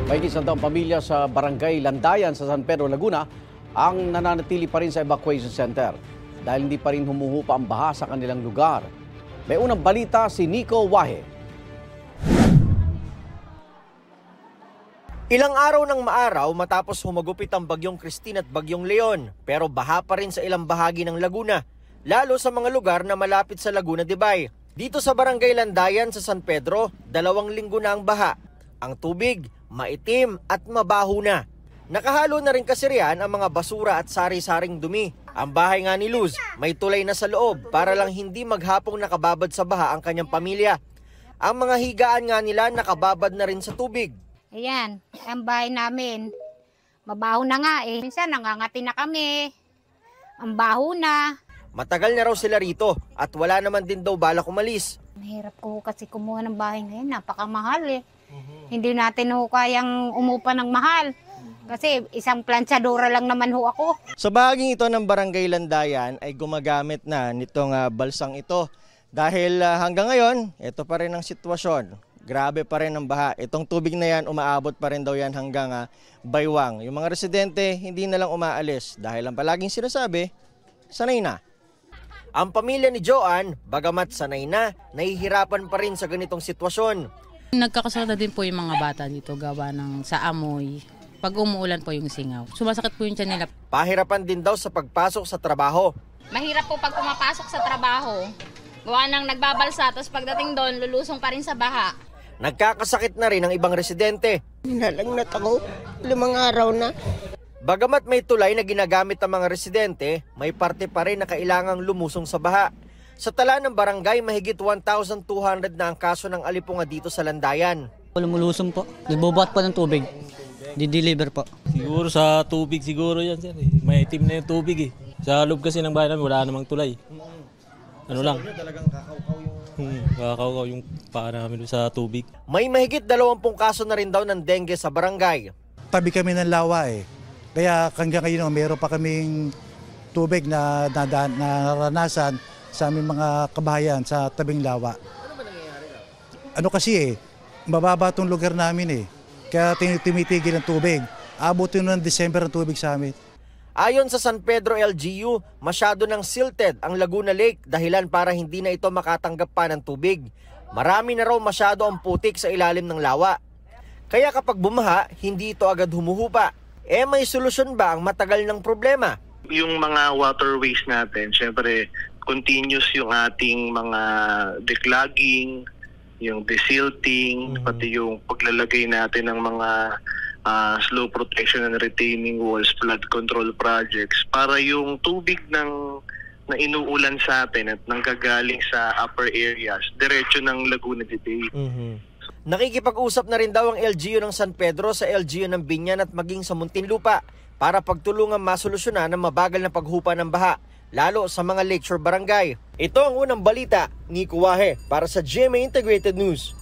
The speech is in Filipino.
Mahigit 100 pamilya sa Barangay Landayan sa San Pedro, Laguna ang nananatili pa rin sa evacuation center dahil hindi pa rin humuhupa ang baha sa kanilang lugar. May unang balita si Nico Wahe. Ilang araw ng maaraw matapos humagupit ang Bagyong Christine at Bagyong Leon, pero baha pa rin sa ilang bahagi ng Laguna, lalo sa mga lugar na malapit sa Laguna de Bay. Dito sa Barangay Landayan sa San Pedro, 2 linggo na ang baha. Ang tubig, maitim at mabaho na. Nakahalo na rin kasi riyan ang mga basura at sari-saring dumi. Ang bahay nga ni Luz, may tulay na sa loob para lang hindi maghapong nakababad sa baha ang kanyang pamilya. Ang mga higaan nga nila nakababad na rin sa tubig. Ayan, ang bahay namin, mabaho na nga eh. Minsan nangangati na kami, ang baho na. Matagal na raw sila rito at wala naman din daw balak umalis. Mahirap ko kasi kumuha ng bahay ngayon, napakamahal eh. Hindi natin ho kayang umupa ng mahal. Kasi isang planchadora lang naman ho ako. Sa bahaging ito ng Barangay Landayan ay gumagamit na nitong balsang ito. Dahil hanggang ngayon, ito pa rin ang sitwasyon. Grabe pa rin ang baha. Itong tubig na yan, umaabot pa rin daw yan hanggang baywang. Yung mga residente, hindi na lang umaalis. Dahil ang palaging sinasabi, sanay na. Ang pamilya ni Joanne, bagamat sanay na, nahihirapan pa rin sa ganitong sitwasyon. Nagkakasakit din po yung mga bata dito gawa ng sa amoy. Pag umuulan po yung singaw. Sumasakit po yung tiyan nila. Pahirapan din daw sa pagpasok sa trabaho. Mahirap po pag pumapasok sa trabaho. Gawa ng nagbabalsa, tapos pagdating doon, lulusong pa rin sa baha. Nagkakasakit na rin ang ibang residente. Nalagnat ako, 5 araw na. Bagamat may tulay na ginagamit ang mga residente, may parte pa rin na kailangang lumusong sa baha. Sa tala ng barangay, mahigit 1,200 na ang kaso ng alipunga dito sa Landayan. Lumulusong po, nagbubuhat po ng tubig, di-deliver po. Siguro sa tubig siguro yan sir, may itim na yung tubig eh. Sa loob kasi ng bahay namin wala namang tulay. Ano lang? Talagang kakaukaw yung paa namin sa tubig. May mahigit 20 kaso na rin daw ng dengue sa barangay. Tabi kami ng lawa eh. Kaya hanggang ngayon meron pa kaming tubig na naranasan sa aming mga kabahayan sa tabing lawa. Ano ba nangyayari daw? Ano kasi eh, mababa itong lugar namin eh. Kaya tumitigil ang tubig. Abutin ng December ang tubig sa amin. Ayon sa San Pedro LGU, masyado nang silted ang Laguna Lake dahilan para hindi na ito makatanggap pa ng tubig. Marami na raw masyado ang putik sa ilalim ng lawa. Kaya kapag bumaha, hindi ito agad humuhupa. May solusyon ba ang matagal ng problema? Yung mga waterways natin, syempre continuous yung ating mga declogging, yung desilting, pati yung paglalagay natin ng mga slow protection and retaining walls, flood control projects para yung tubig na inuulan sa atin at nanggagaling sa upper areas, diretso ng Laguna de Bay. Nakikipag-usap na rin daw ang LGU ng San Pedro sa LGU ng Binyan at maging sa Muntinlupa para pagtulungan masolusyonan ang mabagal na paghupa ng baha, lalo sa mga lakeshore barangay. Ito ang unang balita, Nico Wahe para sa GMA Integrated News.